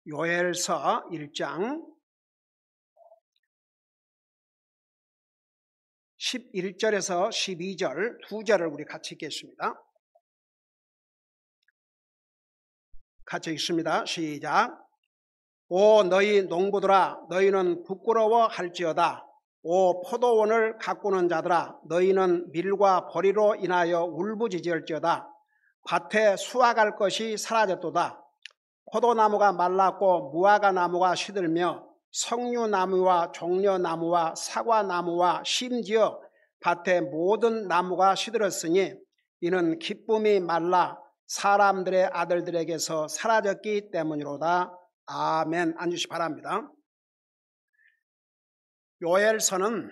요엘서 1장 11절에서 12절 두 절을 우리 같이 읽겠습니다. 같이 읽습니다. 시작. 오 너희 농부들아 너희는 부끄러워할지어다. 오 포도원을 가꾸는 자들아 너희는 밀과 보리로 인하여 울부짖을지어다. 밭에 수확할 것이 사라졌도다. 포도나무가 말랐고 무화과 나무가 시들며 석류나무와 종려나무와 사과나무와 심지어 밭의 모든 나무가 시들었으니 이는 기쁨이 말라 사람들의 아들들에게서 사라졌기 때문이로다. 아멘. 앉으시 바랍니다. 요엘서는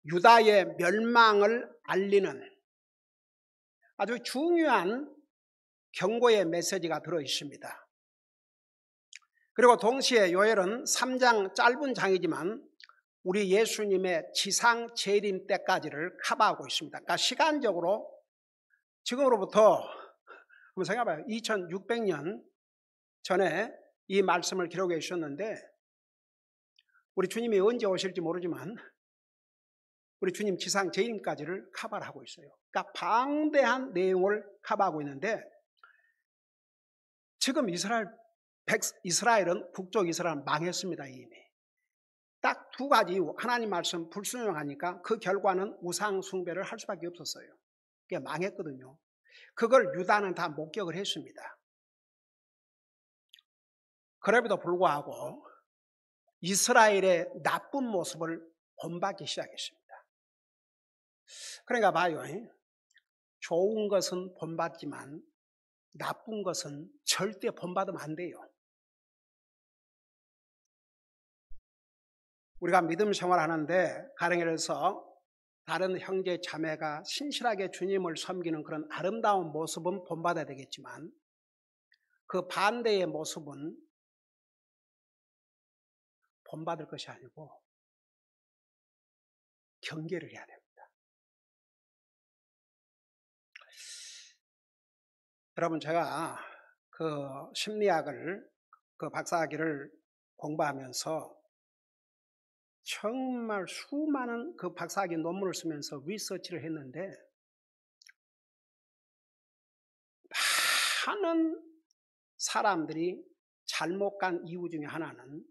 유다의 멸망을 알리는 아주 중요한 경고의 메시지가 들어있습니다. 그리고 동시에 요엘은 3장 짧은 장이지만 우리 예수님의 지상 재림 때까지를 커버하고 있습니다. 그러니까 시간적으로 지금으로부터 한번 생각해봐요. 2600년 전에 이 말씀을 기록해 주셨는데 우리 주님이 언제 오실지 모르지만 우리 주님 지상 재림까지를 커버를 하고 있어요. 그러니까 방대한 내용을 커버하고 있는데 지금 이스라엘은 북쪽 이스라엘은 망했습니다. 이미. 딱 두 가지 이유. 하나님 말씀 불순종하니까 그 결과는 우상 숭배를 할 수밖에 없었어요. 그게 망했거든요. 그걸 유다는 다 목격을 했습니다. 그럼에도 불구하고 이스라엘의 나쁜 모습을 본받기 시작했습니다. 그러니까 봐요. 좋은 것은 본받지만 나쁜 것은 절대 본받으면 안 돼요. 우리가 믿음 생활하는데 가령 예를 들어서 다른 형제 자매가 신실하게 주님을 섬기는 그런 아름다운 모습은 본받아야 되겠지만 그 반대의 모습은 본받을 것이 아니고 경계를 해야 됩니다. 여러분 제가 그 심리학을 그 박사학위를 공부하면서 정말 수많은 그 박사학위 논문을 쓰면서 리서치를 했는데 많은 사람들이 잘못 간 이유 중에 하나는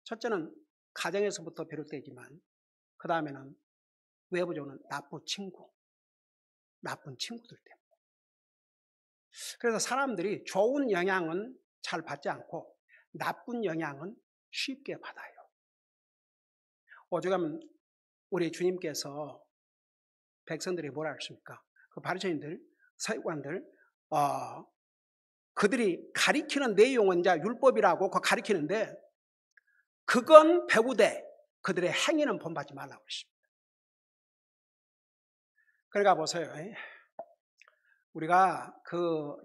첫째는 가정에서부터 비롯되지만 그 다음에는 외부적으로는 나쁜 친구들 때문에. 그래서 사람들이 좋은 영향은 잘 받지 않고 나쁜 영향은 쉽게 받아요. 오죽하면 우리 주님께서 백성들이 뭐라 했습니까? 그 바리새인들, 서기관들, 그들이 가리키는 내용은 이제 율법이라고 그거 가리키는데 그건 배우되 그들의 행위는 본받지 말라고 했습니다. 그러니까 보세요. 우리가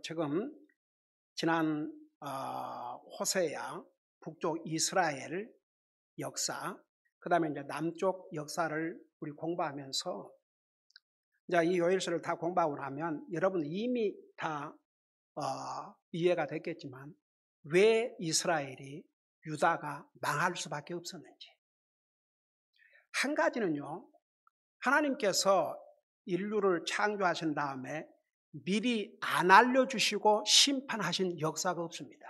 지금 지난 호세아 북쪽 이스라엘 역사, 그 다음에 이제 남쪽 역사를 우리 공부하면서 이제 이 요엘서를 다 공부하고 나면 여러분 이미 다 이해가 됐겠지만 왜 이스라엘이 유다가 망할 수밖에 없었는지. 한 가지는요, 하나님께서 인류를 창조하신 다음에 미리 안 알려주시고 심판하신 역사가 없습니다.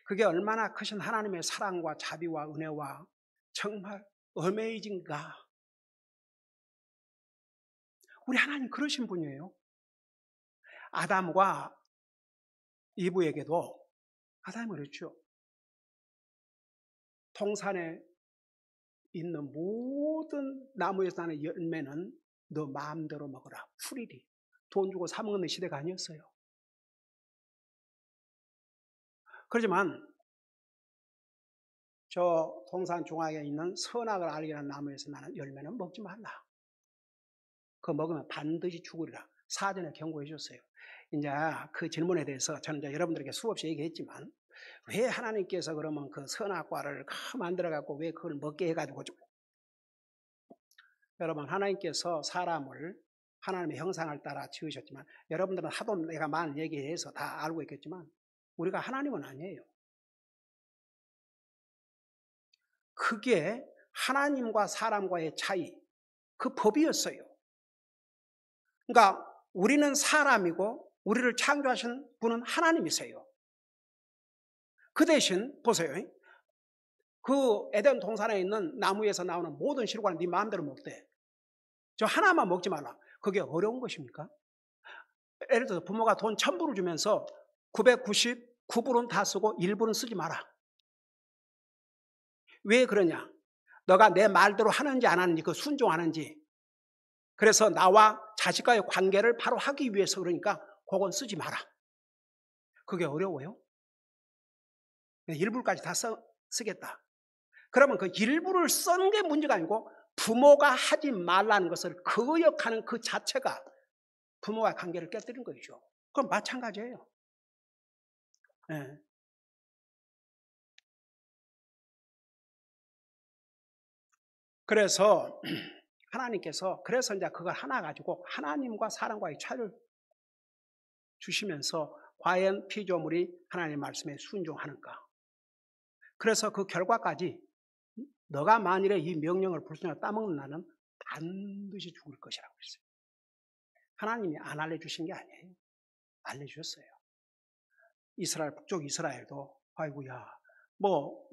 그게 얼마나 크신 하나님의 사랑과 자비와 은혜와 정말 어메이징가. 우리 하나님 그러신 분이에요. 아담과 이브에게도 아담이 그랬죠. 동산에 있는 모든 나무에서 나는 열매는 너 마음대로 먹어라. 프리리. 돈 주고 사 먹는 시대가 아니었어요. 그렇지만 저 동산 중앙에 있는 선악을 알게 하는 나무에서 나는 열매는 먹지 말라. 그거 먹으면 반드시 죽으리라. 사전에 경고해 줬어요. 이제 그 질문에 대해서 저는 이제 여러분들에게 수없이 얘기했지만 왜 하나님께서 그러면 그 선악과를 만들어 갖고 왜 그걸 먹게 해가지고 여러분 하나님께서 사람을 하나님의 형상을 따라 지으셨지만 여러분들은 하도 내가 많은 얘기해서 다 알고 있겠지만 우리가 하나님은 아니에요. 그게 하나님과 사람과의 차이, 그 법이었어요. 그러니까 우리는 사람이고 우리를 창조하신 분은 하나님이세요. 그 대신 보세요. 그 에덴 동산에 있는 나무에서 나오는 모든 실과는 네 마음대로 먹되 저 하나만 먹지 말라. 그게 어려운 것입니까? 예를 들어서 부모가 돈 1,000불을 주면서 999불은 다 쓰고 1불은 쓰지 마라. 왜 그러냐? 너가 내 말대로 하는지 안 하는지, 그 순종하는지. 그래서 나와 자식과의 관계를 바로 하기 위해서 그러니까 그건 쓰지 마라. 그게 어려워요? 일부까지 다 쓰겠다. 그러면 그 일부를 쓰는 게 문제가 아니고 부모가 하지 말라는 것을 거역하는 그 자체가 부모와의 관계를 깨뜨리는 거죠. 그건 마찬가지예요. 네. 그래서 하나님께서 그래서 이제 그걸 하나 가지고 하나님과 사람과의 차이를 주시면서 과연 피조물이 하나님의 말씀에 순종하는가. 그래서 그 결과까지 너가 만일에 이 명령을 불순하게 따먹는 나는 반드시 죽을 것이라고 했어요. 하나님이 안 알려주신 게 아니에요. 알려주셨어요. 이스라엘, 북쪽 이스라엘도 아이고야 뭐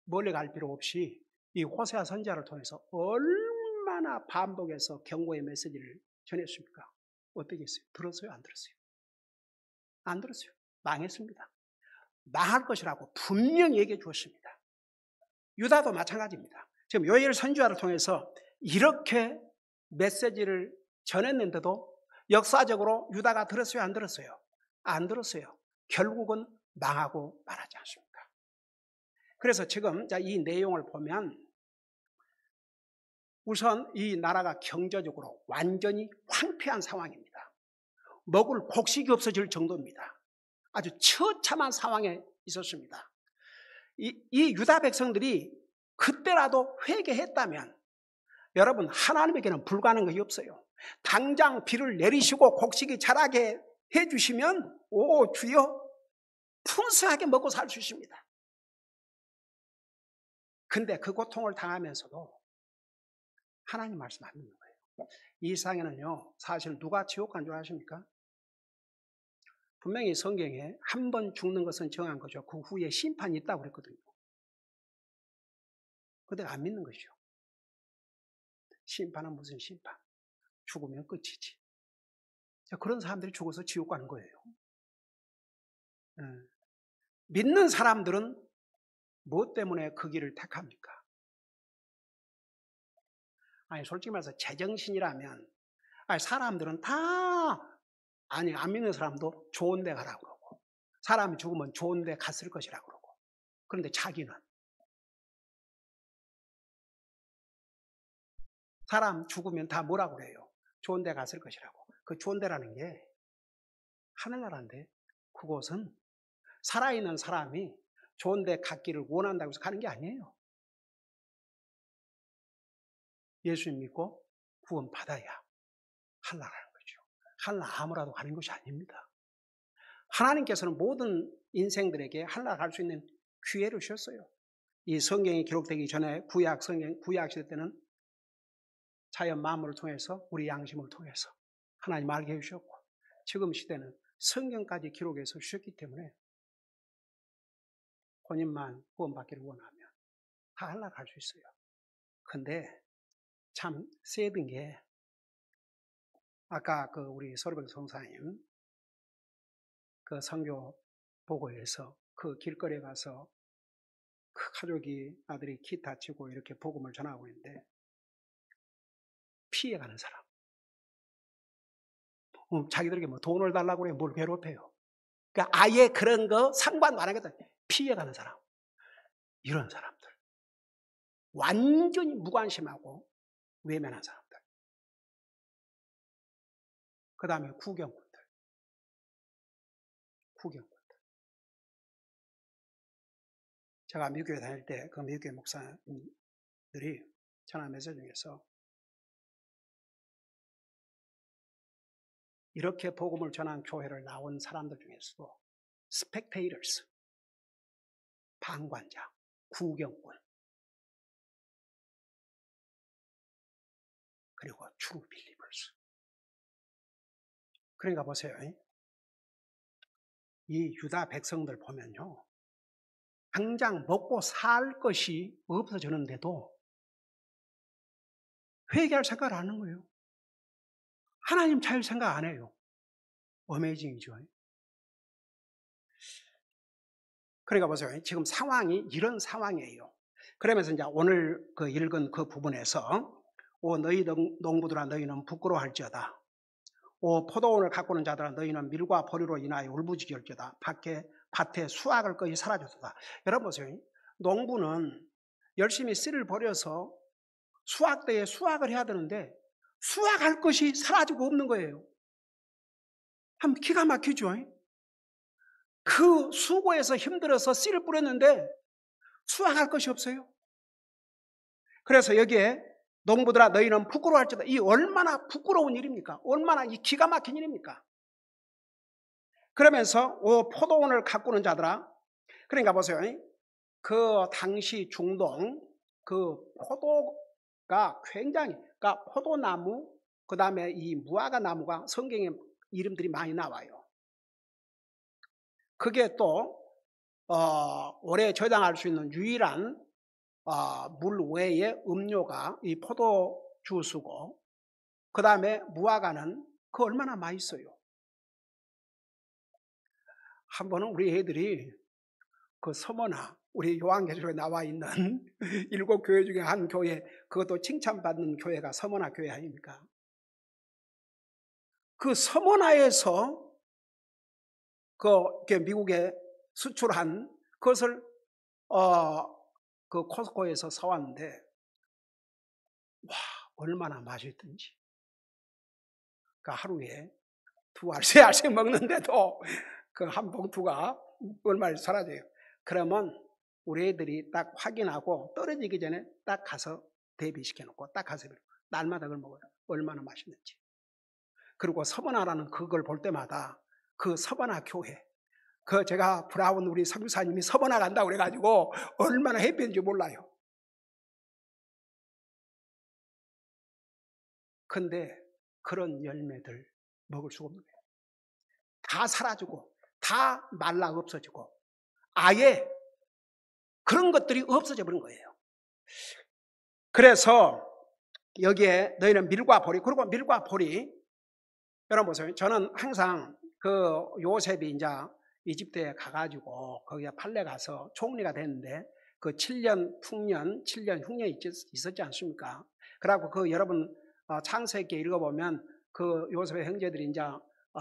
멀리 갈 필요 없이 이 호세아 선지자를 통해서 얼마나 반복해서 경고의 메시지를 전했습니까? 어떻게 했어요? 들었어요? 안 들었어요? 안 들었어요. 망했습니다. 망할 것이라고 분명히 얘기해 주었습니다. 유다도 마찬가지입니다. 지금 요엘 선지자를 통해서 이렇게 메시지를 전했는데도 역사적으로 유다가 들었어요? 안 들었어요? 안 들었어요. 결국은 망하고 말하지 않습니까? 그래서 지금 이 내용을 보면 우선 이 나라가 경제적으로 완전히 황폐한 상황입니다. 먹을 곡식이 없어질 정도입니다. 아주 처참한 상황에 있었습니다. 이 유다 백성들이 그때라도 회개했다면 여러분 하나님에게는 불가능한 것이 없어요. 당장 비를 내리시고 곡식이 자라게 해주시면 오 주여 풍성하게 먹고 살 수 있습니다. 근데 그 고통을 당하면서도 하나님 말씀 안 듣는 거예요. 이 세상에는요 사실 누가 지옥 간 줄 아십니까? 분명히 성경에 한 번 죽는 것은 정한 거죠. 그 후에 심판이 있다고 그랬거든요. 근데 안 믿는 것이죠. 심판은 무슨 심판? 죽으면 끝이지. 그런 사람들이 죽어서 지옥 가는 거예요. 믿는 사람들은 무엇 때문에 그 길을 택합니까? 아니 솔직히 말해서 제정신이라면 사람들은 다 안 믿는 사람도 좋은 데 가라고 그러고 사람이 죽으면 좋은 데 갔을 것이라고 그러고 그런데 자기는 사람 죽으면 다 뭐라고 그래요? 좋은 데 갔을 것이라고. 그 좋은 데라는 게 하늘나라인데 그곳은 살아있는 사람이 좋은 데 갔기를 원한다고 해서 가는 게 아니에요. 예수님 믿고 구원 받아야 하늘나라는 거죠. 하늘나라 아무라도 가는 것이 아닙니다. 하나님께서는 모든 인생들에게 하늘나라 갈 수 있는 기회를 주셨어요. 이 성경이 기록되기 전에 구약 시대 때는 자연 만물을 통해서 우리 양심을 통해서 하나님 알게 해주셨고 지금 시대는 성경까지 기록해서 주셨기 때문에 본인만 구원받기를 원하면 다 하늘나라 갈 수 있어요. 근데 참 세든 게 아까 그 우리 서르백 성사님 그 선교 보고에서 그 길거리에 가서 그 가족이 아들이 키 다치고 이렇게 복음을 전하고 있는데 피해가는 사람 자기들에게 뭐 돈을 달라고 그래 뭘 괴롭혀요. 그러니까 아예 그런 거 상관도 안 하겠다. 피해가는 사람 이런 사람들 완전히 무관심하고 외면한 사람들 그 다음에 구경꾼들 제가 미국에 다닐 때 그 미국의 목사들이 전한 메시지 중에서 이렇게 복음을 전한 교회를 나온 사람들 중에서도 spectators, 방관자, 구경꾼, 그리고 true believers. 그러니까 보세요. 이 유다 백성들 보면요, 당장 먹고 살 것이 없어지는데도 회개할 생각을 안 하는 거예요. 하나님 자유 생각 안 해요. 어메이징이죠. 그러니까 보세요. 지금 상황이 이런 상황이에요. 그러면서 이제 오늘 그 읽은 그 부분에서 오 너희 농부들아 너희는 부끄러워할지어다. 오 포도원을 가꾸는 자들아 너희는 밀과 보리로 인하여 울부짖을지어다. 밭에 수확할 것이 사라졌다. 여러분 보세요. 농부는 열심히 씨를 버려서 수확대에 수확을 해야 되는데 수확할 것이 사라지고 없는 거예요. 참 기가 막히죠. 그 수고해서 힘들어서 씨를 뿌렸는데 수확할 것이 없어요. 그래서 여기에 농부들아 너희는 부끄러워할지어다. 이 얼마나 부끄러운 일입니까? 얼마나 이 기가 막힌 일입니까? 그러면서 오 포도원을 가꾸는 자들아. 그러니까 보세요. 그 당시 중동 그 포도가 굉장히, 그러니까 포도나무 그 다음에 이 무화과 나무가 성경에 이름들이 많이 나와요. 그게 또 오래 저장할 수 있는 유일한 물 외의 음료가 이 포도 주스고, 그 다음에 무화과는 그 얼마나 맛있어요. 한 번은 우리 애들이 그 서머나 우리 요한계시록에 나와 있는 7교회 중에 한 교회, 그것도 칭찬받는 교회가 서머나 교회 아닙니까? 그 서머나에서 그 미국에 수출한 그것을 그 코스코에서 사왔는데 와 얼마나 맛있든지. 그러니까 하루에 2알, 3알씩 먹는데도 그 한 봉투가 얼마나 사라져요. 그러면 우리 애들이 딱 확인하고 떨어지기 전에 딱 가서 대비시켜 놓고 딱 가서 날마다 그걸 먹어요. 얼마나 맛있는지. 그리고 서번화라는 그걸 볼 때마다 그 서번화 교회, 그 제가 브라운 우리 선교사님이 서번화 간다고 그래가지고 얼마나 해피한지 몰라요. 근데 그런 열매들 먹을 수가 없는 거예요. 다 사라지고 다 말라 없어지고 아예 그런 것들이 없어져 버린 거예요. 그래서 여기에 너희는 밀과 보리, 그리고 밀과 보리, 여러분 보세요. 저는 항상 그 요셉이 이제 이집트에 가가지고 거기에 팔레 가서 총리가 됐는데 그 7년 풍년, 7년 흉년이 있었지 않습니까? 그래갖고 그 여러분 창세기 읽어보면 그 요셉의 형제들이 이제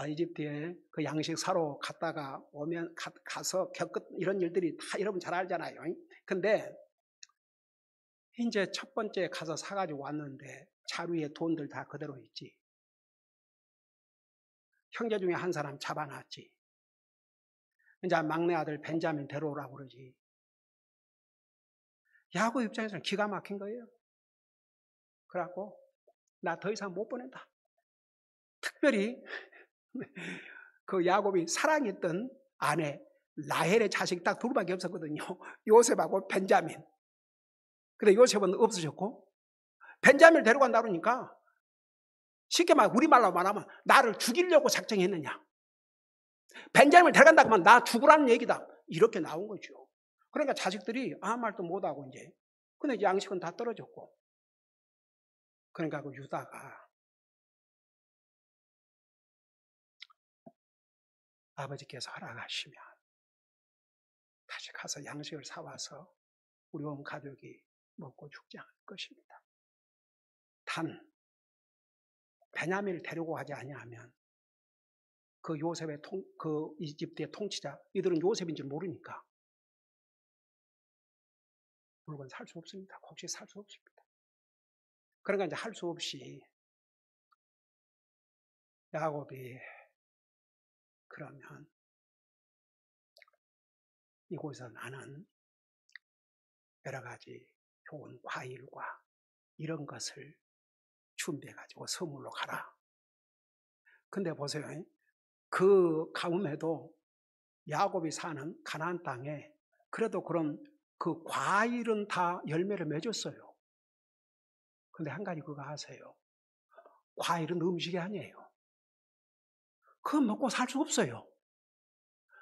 이집트에 그 양식 사러 갔다가 오면 가서 겪은 이런 일들이 다 여러분 잘 알잖아요. 근데 이제 첫 번째 가서 사가지고 왔는데 자루에 돈들 다 그대로 있지. 형제 중에 한 사람 잡아놨지. 이제 막내 아들 벤자민 데려오라고 그러지. 야곱 입장에서는 기가 막힌 거예요. 그래갖고 나 더 이상 못 보낸다. 특별히 그 야곱이 사랑했던 아내 라헬의 자식 딱 둘밖에 없었거든요. 요셉하고 벤자민. 근데 요셉은 없어졌고 벤자민을 데려간다 그러니까 쉽게 말 우리말로 말하면 나를 죽이려고 작정했느냐. 벤자민을 데려간다고 하면 나 죽으라는 얘기다. 이렇게 나온 거죠. 그러니까 자식들이 아무 말도 못하고 이제. 근데 양식은 다 떨어졌고. 그러니까 그 유다가 아버지께서 허락하시면 다시 가서 양식을 사와서 우리 온 가족이 먹고 죽지 않을 것입니다. 단 베냐민을 데리고 가지 아니하면 그 요셉의 그 이집트의 통치자, 이들은 요셉인 줄 모르니까 물건 살 수 없습니다. 혹시 살 수 없습니다. 그러니까 이제 할 수 없이 야곱이 그러면 이곳에서 나는 여러 가지 좋은 과일과 이런 것을 준비해가지고 선물로 가라. 근데 보세요. 그 가뭄에도 야곱이 사는 가나안 땅에 그래도 그런 그 과일은 다 열매를 맺었어요. 근데 한 가지 그거 아세요? 과일은 음식이 아니에요. 그거 먹고 살 수 없어요.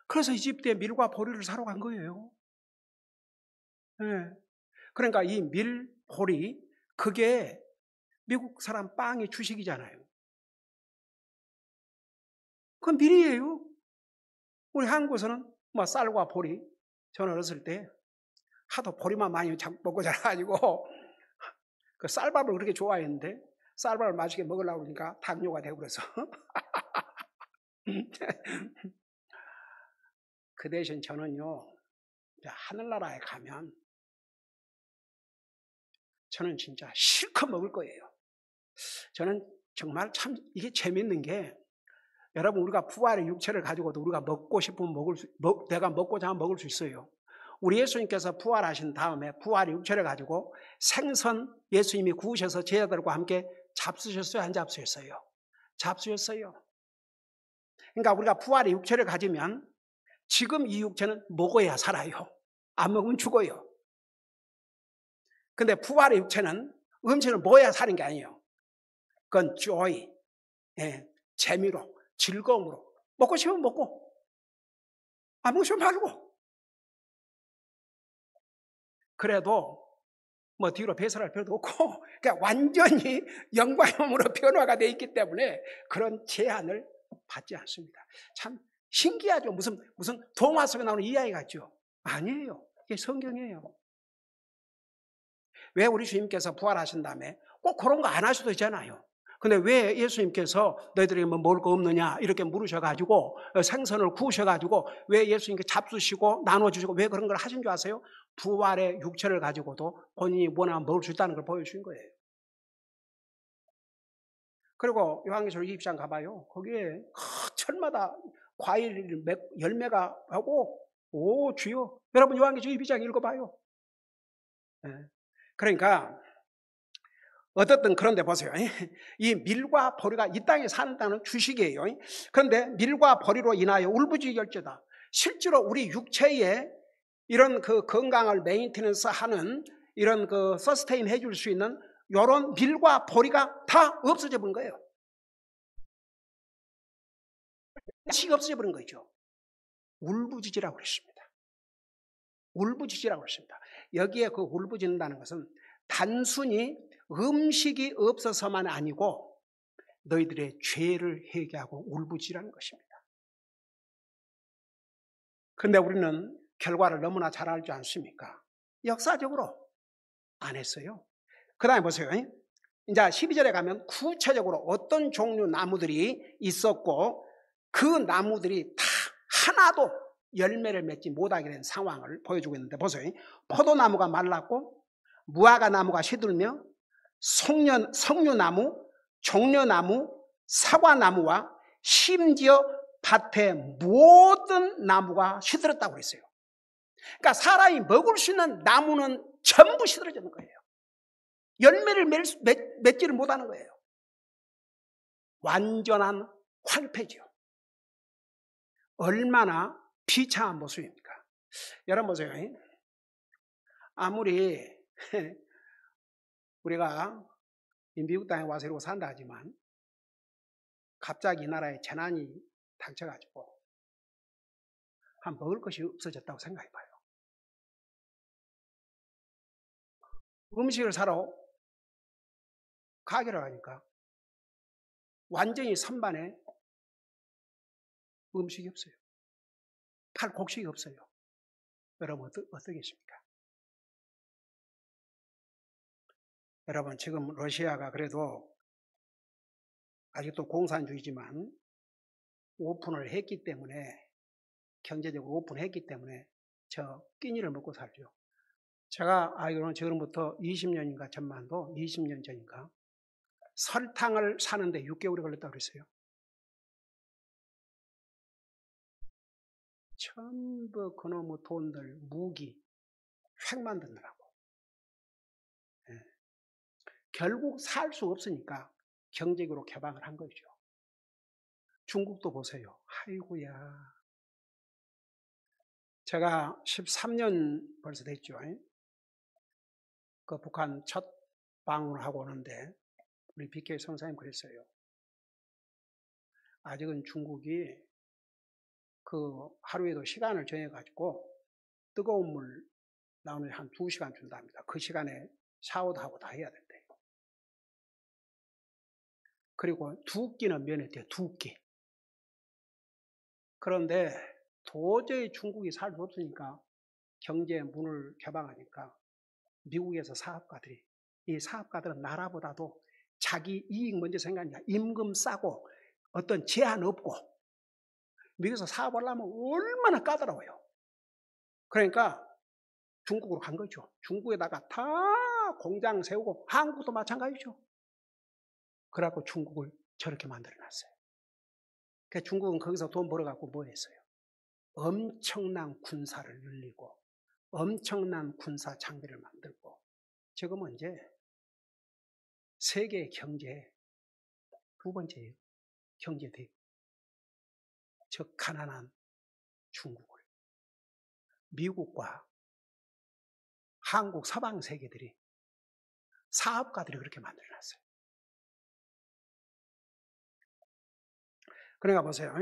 그래서 이집트에 밀과 보리를 사러 간 거예요. 네. 그러니까 이 밀, 보리, 그게 미국 사람 빵이 주식이잖아요. 그건 밀이에요. 우리 한국에서는 뭐 쌀과 보리, 저는 어렸을 때 하도 보리만 많이 먹고 자라가지고 그 쌀밥을 그렇게 좋아했는데 쌀밥을 맛있게 먹으려고 그러니까 당뇨가 되고 그래서 그 대신 저는요, 하늘나라에 가면 저는 진짜 실컷 먹을 거예요. 저는 정말 참 이게 재밌는 게 여러분 우리가 부활의 육체를 가지고도 우리가 먹고 싶으면 내가 먹고자 하면 먹을 수 있어요. 우리 예수님께서 부활하신 다음에 부활의 육체를 가지고 생선 예수님이 구우셔서 제자들과 함께 잡수셨어요? 안 잡수셨어요? 잡수셨어요. 그러니까 우리가 부활의 육체를 가지면 지금 이 육체는 먹어야 살아요. 안 먹으면 죽어요. 근데 부활의 육체는 음식을 먹어야 사는 게 아니에요. 그건 joy, 재미로, 즐거움으로. 먹고 싶으면 먹고, 안 먹고 싶으면 말고. 그래도 뭐 뒤로 배설할 필요도 없고, 그냥 완전히 영광의 몸으로 변화가 되어 있기 때문에 그런 제한을 받지 않습니다. 참 신기하죠. 무슨 동화 속에 나오는 이야기 같죠? 아니에요. 이게 성경이에요. 왜 우리 주님께서 부활하신 다음에 꼭 그런 거 안 하셔도 되잖아요. 근데 왜 예수님께서 너희들이 뭐 먹을 거 없느냐 이렇게 물으셔가지고 생선을 구우셔가지고 왜 예수님께 잡수시고 나눠주시고 왜 그런 걸 하신 줄 아세요? 부활의 육체를 가지고도 본인이 원하면 먹을 수 있다는 걸 보여주신 거예요. 그리고 요한계시록 20장 가봐요. 거기에 철마다 과일 열매가 하고 오 주여 여러분 요한계시록 22장 읽어봐요. 그러니까 어떻든 그런데 보세요. 이 밀과 보리가 이 땅에 사는 땅은 주식이에요. 그런데 밀과 보리로 인하여 울부짖을지어다. 실제로 우리 육체에 이런 그 건강을 메인테넌스 하는 이런 그 서스테인 해줄 수 있는 이런 밀과 보리가 다 없어져 버린 거예요. 식 없어져 버린 거죠. 울부짖으라고 그랬습니다. 울부짖으라고 그랬습니다. 여기에 그 울부짖는다는 것은 단순히 음식이 없어서만 아니고 너희들의 죄를 회개하고 울부짖으라는 것입니다. 그런데 우리는 결과를 너무나 잘 알지 않습니까? 역사적으로 안 했어요. 그 다음에 보세요. 이제 12절에 가면 구체적으로 어떤 종류 나무들이 있었고 그 나무들이 다 하나도 열매를 맺지 못하게 된 상황을 보여주고 있는데 보세요. 포도나무가 말랐고 무화과 나무가 시들며 석류나무, 종려나무, 사과나무와 심지어 밭의 모든 나무가 시들었다고 그랬어요. 그러니까 사람이 먹을 수 있는 나무는 전부 시들어지는 거예요. 열매를 맺지를 못하는 거예요. 완전한 황폐죠. 얼마나 비참한 모습입니까? 여러분 보세요. 아무리 우리가 미국 땅에 와서 이러고 산다 하지만 갑자기 이 나라에 재난이 닥쳐가지고 한 먹을 것이 없어졌다고 생각해봐요. 음식을 사러 가게를 하니까 완전히 선반에 음식이 없어요. 팔 곡식이 없어요. 여러분 어떻겠습니까? 여러분 지금 러시아가 그래도 아직도 공산주의지만 오픈을 했기 때문에 경제적으로 오픈했기 때문에 저 끼니를 먹고 살죠. 제가 알기로는 지금부터 20년인가 전만도 20년 전인가 설탕을 사는데 6개월이 걸렸다고 그랬어요. 전부 그놈의 돈들 무기 획 만드느라고. 결국 살 수 없으니까 경제적으로 개방을 한 거죠. 중국도 보세요. 아이고야 제가 13년 벌써 됐죠. 그 북한 첫 방문을 하고 오는데 우리 BK 성사님 그랬어요. 아직은 중국이 그 하루에도 시간을 정해가지고 뜨거운 물 나오는 한 2시간 준답니다. 그 시간에 샤워도 하고 다 해야 된대요. 그리고 2끼는 면했대요. 2끼. 그런데 도저히 중국이 살 수 없으니까 경제 문을 개방하니까 미국에서 사업가들이, 이 사업가들은 나라보다도 자기 이익 먼저 생각하니까 임금 싸고 어떤 제한 없고 미국에서 사업하려면 얼마나 까다로워요. 그러니까 중국으로 간 거죠. 중국에다가 다 공장 세우고, 한국도 마찬가지죠. 그래갖고 중국을 저렇게 만들어놨어요. 그러니까 중국은 거기서 돈 벌어갖고 뭐 했어요? 엄청난 군사를 늘리고 엄청난 군사 장비를 만들고, 지금은 이제 세계 경제 두 번째예요. 경제 대국. 저 가난한 중국을 미국과 한국 서방 세계들이, 사업가들이 그렇게 만들어놨어요. 그러니까 보세요.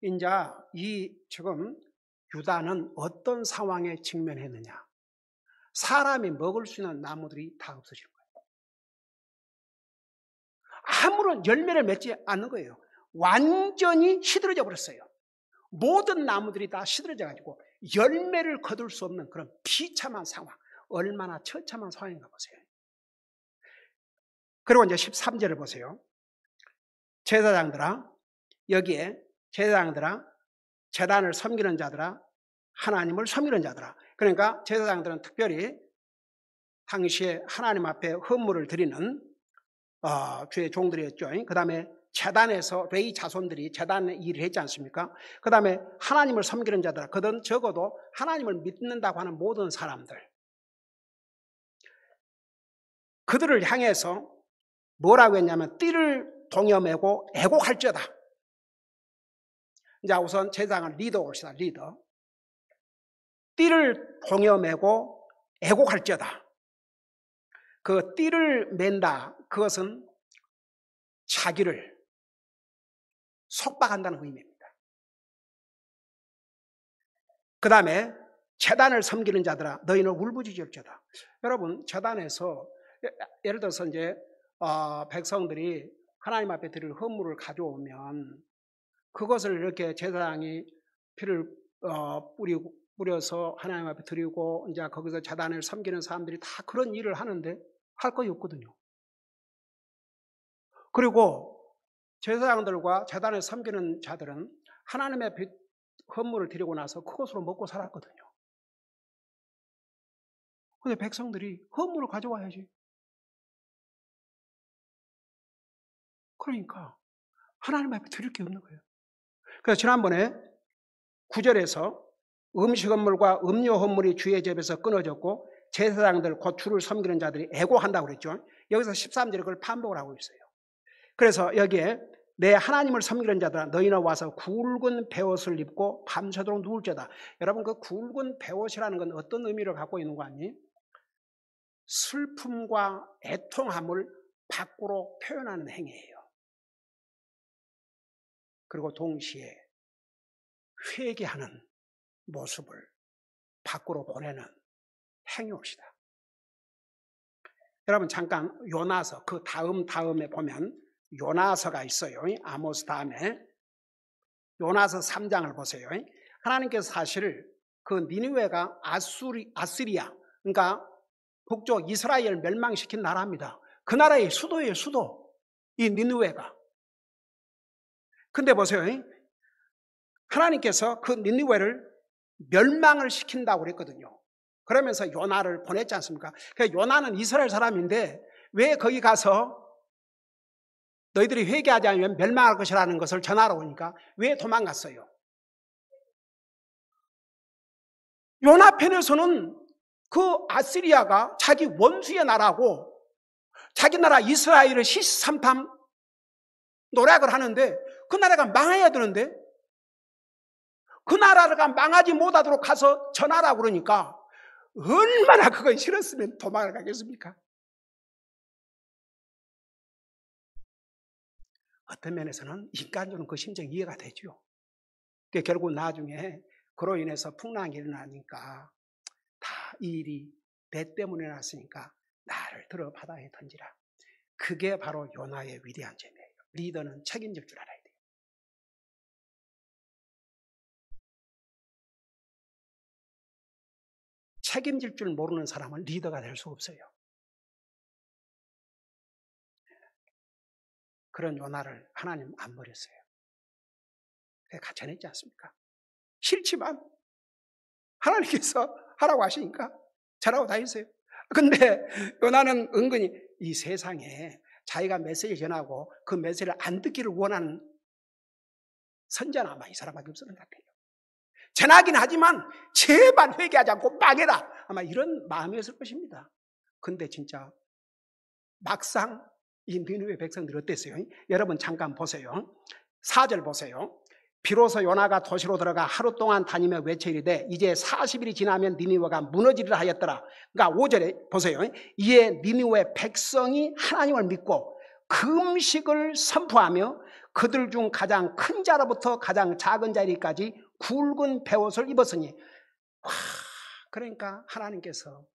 이제 지금 유다는 어떤 상황에 직면했느냐? 사람이 먹을 수 있는 나무들이 다 없어지는 거예요. 아무런 열매를 맺지 않는 거예요. 완전히 시들어져 버렸어요. 모든 나무들이 다 시들어져 가지고 열매를 거둘 수 없는 그런 비참한 상황. 얼마나 처참한 상황인가 보세요. 그리고 이제 13절을 보세요. 제사장들아, 여기에 제사장들아, 제단을 섬기는 자들아, 하나님을 섬기는 자들아. 그러니까 제사장들은 특별히 당시에 하나님 앞에 헌물을 드리는 주의 종들이었죠. 그 다음에 제단에서 레위 자손들이 제단의 일을 했지 않습니까? 그 다음에 하나님을 섬기는 자들아, 그들은 적어도 하나님을 믿는다고 하는 모든 사람들, 그들을 향해서 뭐라고 했냐면 띠를 동여매고 애곡할지어다. 이제 우선 제사장은 리더 옵시다. 리더. 띠를 동여매고 애곡할지어다. 그 띠를 맨다, 그것은 자기를 속박한다는 의미입니다. 그 다음에 제단을 섬기는 자들아, 너희는 울부짖을지어다. 여러분, 제단에서 예를 들어서 이제 백성들이 하나님 앞에 드릴 헌물을 가져오면 그것을 이렇게 제사장이 피를 뿌려서 하나님 앞에 드리고 이제 거기서 제단을 섬기는 사람들이 다 그런 일을 하는데 할 것이 없거든요. 그리고 제사장들과 제단을 섬기는 자들은 하나님의 헌물을 드리고 나서 그것으로 먹고 살았거든요. 그런데 백성들이 헌물을 가져와야지. 그러니까 하나님 앞에 드릴 게 없는 거예요. 그래서 지난번에 9절에서 음식 헌물과 음료 헌물이 주의 집에서 끊어졌고 제사장들 곧 주를 섬기는 자들이 애고한다고 그랬죠. 여기서 13절에 그걸 반복을 하고 있어요. 그래서 여기에 내 하나님을 섬기는 자들아, 너희는 와서 굵은 베옷을 입고 밤새도록 누울지어다. 여러분, 그 굵은 베옷이라는 건 어떤 의미를 갖고 있는 거 아니? 슬픔과 애통함을 밖으로 표현하는 행위예요. 그리고 동시에 회개하는 모습을 밖으로 보내는 행위옵시다. 여러분, 잠깐 요나서 그 다음에 보면 요나서가 있어요. 아모스 다음에 요나서 3장을 보세요. 하나님께서 사실 그 니느웨가 아시리아, 그러니까 북쪽 이스라엘 멸망시킨 나라입니다. 그 나라의 수도예요, 수도. 이 니느웨가. 근데 보세요. 하나님께서 그 니느웨를 멸망을 시킨다고 그랬거든요. 그러면서 요나를 보냈지 않습니까? 그러니까 요나는 이스라엘 사람인데 왜 거기 가서 너희들이 회개하지 않으면 멸망할 것이라는 것을 전하러 오니까 왜 도망갔어요? 요나 편에서는 그 아시리아가 자기 원수의 나라고 자기 나라 이스라엘을 시시삼탐 노력을 하는데 그 나라가 망해야 되는데 그 나라가 망하지 못하도록 가서 전하라고 그러니까 얼마나 그건 싫었으면 도망을 가겠습니까? 어떤 면에서는 인간적으로 그 심정이 이해가 되죠. 결국 나중에 그로 인해서 풍랑이 일어나니까 다 이 일이 내 때문에 났으니까 나를 들어 바다에 던지라. 그게 바로 요나의 위대한 점이에요. 리더는 책임질 줄 알아야 돼요. 책임질 줄 모르는 사람은 리더가 될 수 없어요. 그런 요나를 하나님 안 버렸어요. 가짜냈지 않습니까? 싫지만 하나님께서 하라고 하시니까 잘하고 다니세요. 근데 요나는 은근히 이 세상에 자기가 메시지 전하고 그 메시지를 안 듣기를 원하는 선자는 아마 이 사람밖에 없었던 것 같아요. 전하긴 하지만 제발 회개하지 않고 망해라. 아마 이런 마음이었을 것입니다. 근데 진짜 막상 이 니느웨 백성들이 어땠어요? 여러분 잠깐 보세요. 4절 보세요. 비로소 요나가 도시로 들어가 하루 동안 다니며 외쳐 이르되 이제 40일이 지나면 니느웨가 무너지리라 하였더라. 그러니까 5절에 보세요. 이에 니느웨 백성이 하나님을 믿고 금식을 선포하며 그들 중 가장 큰 자로부터 가장 작은 자리까지 굵은 베옷을 입었으니 그러니까 하나님께서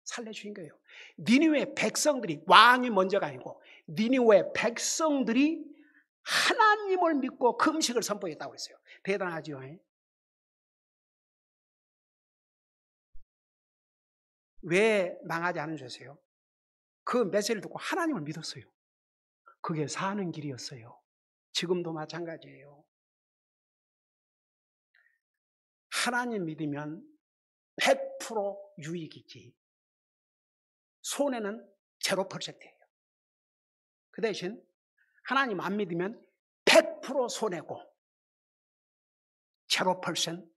살려주신 거예요. 니느웨 백성들이, 왕이 먼저가 아니고 니느웨 백성들이 하나님을 믿고 금식을 선포했다고 했어요. 대단하죠. 왜 망하지 않은 줄 아세요? 그 메시지를 듣고 하나님을 믿었어요. 그게 사는 길이었어요. 지금도 마찬가지예요. 하나님 믿으면 100% 유익이지 손해는 0%예요. 그 대신 하나님 안 믿으면 100% 손해고 0%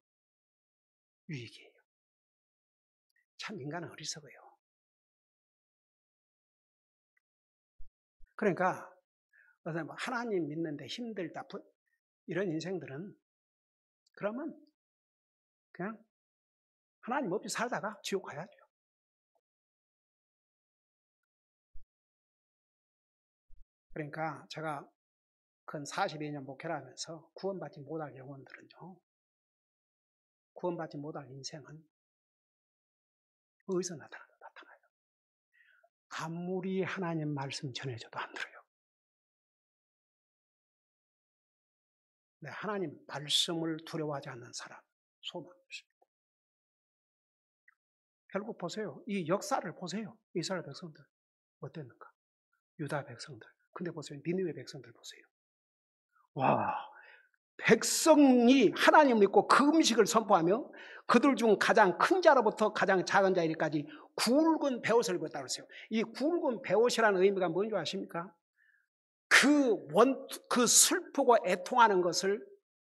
유익이에요. 참 인간은 어리석어요. 그러니까 하나님 믿는데 힘들다 이런 인생들은 그러면 그냥 하나님 없이 살다가 지옥 가야죠. 그러니까 제가 근 42년 목회를 하면서 구원받지 못할 영혼들은요, 구원받지 못할 인생은 어디서 나타나요? 아무리 하나님 말씀 전해줘도 안 들어요. 네, 하나님 말씀을 두려워하지 않는 사람 소망 없습니다. 결국 보세요. 이 역사를 보세요. 이스라엘 백성들 어땠는가? 유다 백성들. 근데 보세요. 니느웨 백성들 보세요. 와, 백성이 하나님 믿고 그 음식을 선포하며 그들 중 가장 큰 자로부터 가장 작은 자에게까지 굵은 베옷을 입었다고 그랬어요. 이 굵은 베옷이라는 의미가 뭔지 아십니까? 그 슬프고 애통하는 것을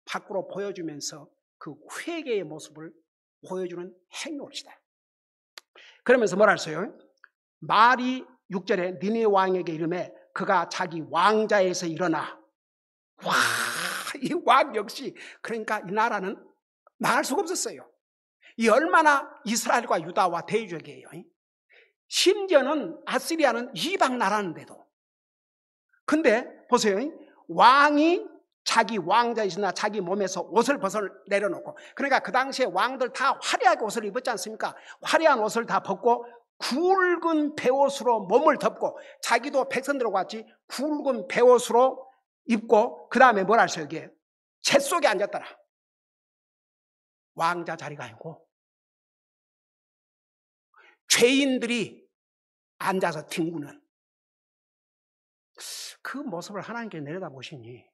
밖으로 보여주면서 그 회개의 모습을 보여주는 행위입니다. 그러면서 뭐라 했어요? 말이 6절에 니느웨 왕에게 이르매 그가 자기 왕자에서 일어나. 와, 이 왕 역시 그러니까 이 나라는 망할 수가 없었어요. 이 얼마나 이스라엘과 유다와 대조적이에요. 심지어는 아시리아는 이방 나라인데도. 근데 보세요. 왕이 자기 왕자이시나 자기 몸에서 옷을 벗어 내려놓고, 그러니까 그 당시에 왕들 다 화려하게 옷을 입었지 않습니까? 화려한 옷을 다 벗고 굵은 베옷으로 몸을 덮고 자기도 백성들과 같이 굵은 베옷으로 입고 그 다음에 뭘 하셔요? 이게 재 속에 앉았더라. 왕자 자리가 아니고 죄인들이 앉아서 뒹구는 그 모습을 하나님께 내려다보시니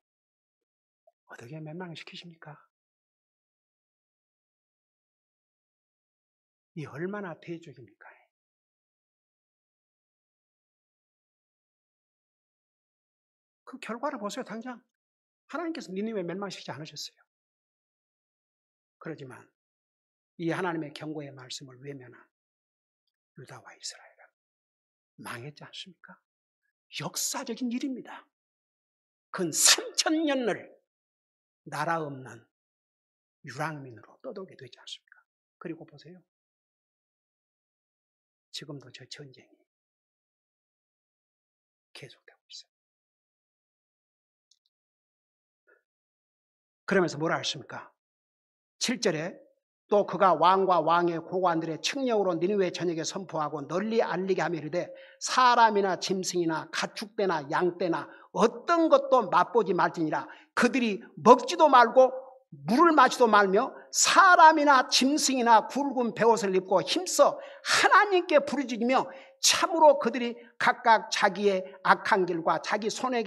어떻게 멸망시키십니까? 이 얼마나 대적입니까? 그 결과를 보세요. 당장 하나님께서 니느웨 멸망시키지 않으셨어요. 그러지만 이 하나님의 경고의 말씀을 외면한 유다와 이스라엘은 망했지 않습니까? 역사적인 일입니다. 근 3000년을 나라 없는 유랑민으로 떠돌게 되지 않습니까? 그리고 보세요. 지금도 저 전쟁이 계속되고 있어요. 그러면서 뭐라 했습니까? 7절에 또 그가 왕과 왕의 고관들의 측령으로 니느웨 전역에 선포하고 널리 알리게 하며 이르되 사람이나 짐승이나 가축대나 양떼나 어떤 것도 맛보지 말지니라. 그들이 먹지도 말고 물을 마시도 말며 사람이나 짐승이나 굵은 베옷을 입고 힘써 하나님께 부르짖으며 참으로 그들이 각각 자기의 악한 길과 자기 손의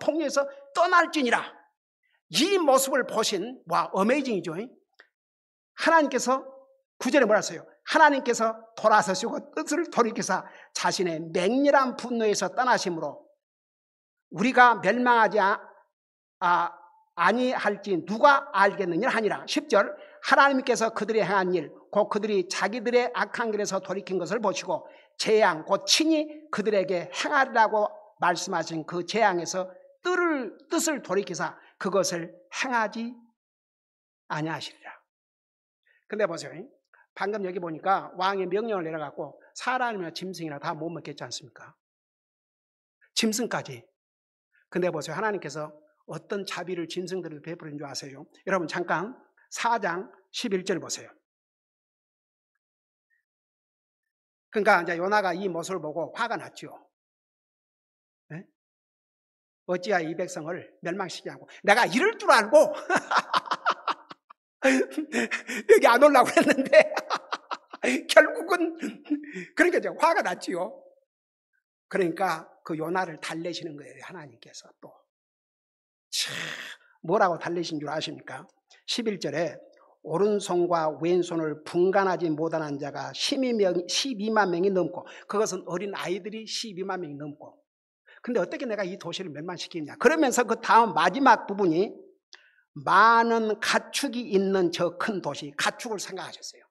폭력에서 떠날지니라. 이 모습을 보신, 와, 어메이징이죠. 하나님께서 9절에 뭐라 했어요? 하나님께서 돌아서시고 뜻을 돌이키사 자신의 맹렬한 분노에서 떠나심으로 우리가 멸망하지 아니할지 누가 알겠느냐 하니라. 10절 하나님께서 그들이 행한 일 곧 그들이 자기들의 악한 길에서 돌이킨 것을 보시고 재앙 곧 친히 그들에게 행하리라고 말씀하신 그 재앙에서 뜻을 돌이키사 그것을 행하지 아니하시리라. 근데 보세요. 방금 여기 보니까 왕의 명령을 내려갖고 사람이나 짐승이나 다 못 먹겠지 않습니까? 짐승까지. 근데 보세요. 하나님께서 어떤 자비를 짐승들을 베푸는 줄 아세요? 여러분 잠깐 4장 11절 보세요. 그러니까 이제 요나가 이 모습을 보고 화가 났죠. 네? 어찌야 이 백성을 멸망시키게 하고 내가 이럴 줄 알고 여기 안 오려고 했는데 결국은 그러니까 이제 화가 났지요. 그러니까 그 요나를 달래시는 거예요. 하나님께서 또 뭐라고 달래신 줄 아십니까? 11절에 오른손과 왼손을 분간하지 못하는 자가 12만 명이 넘고 그것은 어린 아이들이 12만 명이 넘고 근데 어떻게 내가 이 도시를 멸망시키느냐. 그러면서 그 다음 마지막 부분이 많은 가축이 있는 저 큰 도시, 가축을 생각하셨어요.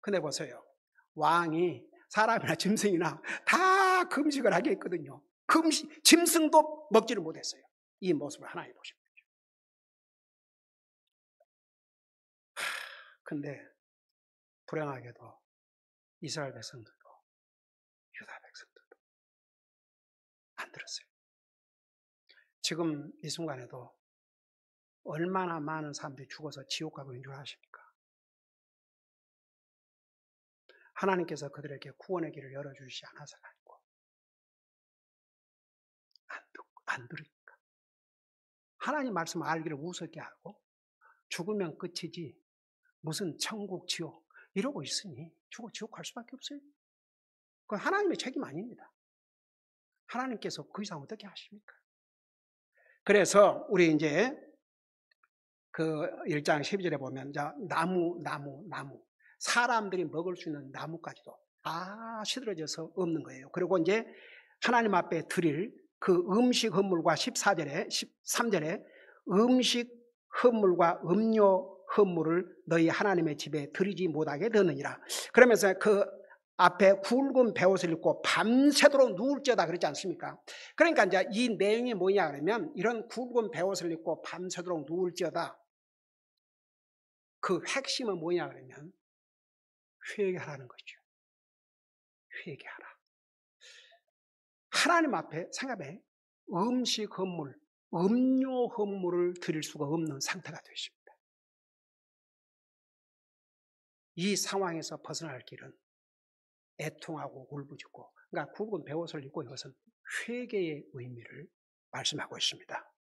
근데 보세요. 왕이 사람이나 짐승이나 다 금식을 하게 했거든요. 짐승도 먹지를 못했어요. 이 모습을 하나님 보신 거죠. 근데 불행하게도 이스라엘 백성들도 유다 백성들도 안 들었어요. 지금 이 순간에도 얼마나 많은 사람들이 죽어서 지옥 가고 있는 줄 아십니까? 하나님께서 그들에게 구원의 길을 열어주시지 않아서가 아니고 안 들으니까. 하나님 말씀 알기를 우습게 하고 죽으면 끝이지 무슨 천국 지옥 이러고 있으니 죽어 지옥 갈 수밖에 없어요. 그건 하나님의 책임 아닙니다. 하나님께서 그 이상 어떻게 하십니까? 그래서 우리 이제 그 1장 12절에 보면 나무 사람들이 먹을 수 있는 나무까지도 다 시들어져서 없는 거예요. 그리고 이제 하나님 앞에 드릴 그 음식 헌물과 13절에 음식 헌물과 음료 헌물을 너희 하나님의 집에 드리지 못하게 되느니라. 그러면서 그 앞에 굵은 베옷을 입고 밤새도록 누울지어다 그러지 않습니까? 그러니까 이제 이 내용이 뭐냐 그러면 이런 굵은 베옷을 입고 밤새도록 누울지어다. 그 핵심은 뭐냐 그러면 회개하라는 거죠. 회개하라. 하나님 앞에 생각해 음식 헌물, 음료 헌물을 드릴 수가 없는 상태가 되십니다. 이 상황에서 벗어날 길은 애통하고 울부짖고 그러니까 굵은 베옷을 입고 이것은 회개의 의미를 말씀하고 있습니다.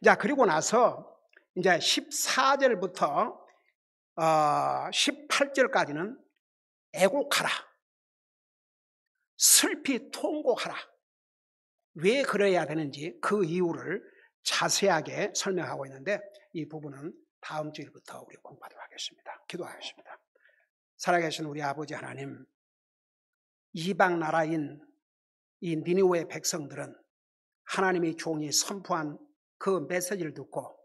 자, 그리고 나서 이제 14절부터 18절까지는 애곡하라. 슬피 통곡하라. 왜 그래야 되는지 그 이유를 자세하게 설명하고 있는데 이 부분은 다음 주일부터 우리 공부하도록 하겠습니다. 기도하겠습니다. 살아계신 우리 아버지 하나님, 이방 나라인 이 니느웨 백성들은 하나님의 종이 선포한 그 메시지를 듣고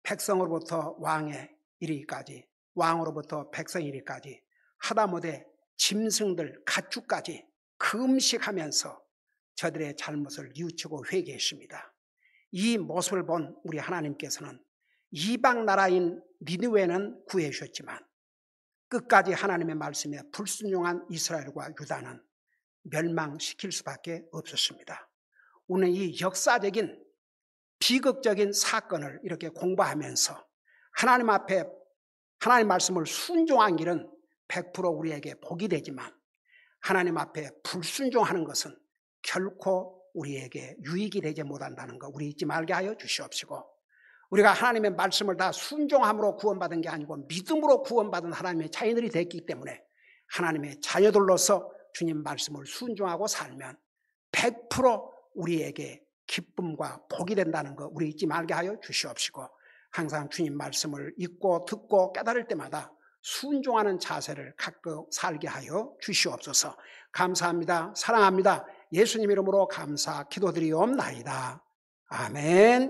백성으로부터 왕에 이르기까지, 왕으로부터 백성에 이르기까지 하다못해 짐승들, 가축까지 금식하면서 저들의 잘못을 뉘우치고 회개했습니다. 이 모습을 본 우리 하나님께서는 이방 나라인 니느웨는 구해 주셨지만 끝까지 하나님의 말씀에 불순종한 이스라엘과 유다는 멸망시킬 수밖에 없었습니다. 오늘 이 역사적인 비극적인 사건을 이렇게 공부하면서 하나님 앞에 하나님 말씀을 순종한 길은 100% 우리에게 복이 되지만 하나님 앞에 불순종하는 것은 결코 우리에게 유익이 되지 못한다는 거 우리 잊지 말게 하여 주시옵시고, 우리가 하나님의 말씀을 다 순종함으로 구원받은 게 아니고 믿음으로 구원받은 하나님의 자녀들이 됐기 때문에 하나님의 자녀들로서 주님 말씀을 순종하고 살면 100% 우리에게 기쁨과 복이 된다는 거 우리 잊지 말게 하여 주시옵시고, 항상 주님 말씀을 읽고 듣고 깨달을 때마다 순종하는 자세를 갖고 살게 하여 주시옵소서. 감사합니다. 사랑합니다. 예수님 이름으로 감사 기도드리옵나이다. 아멘.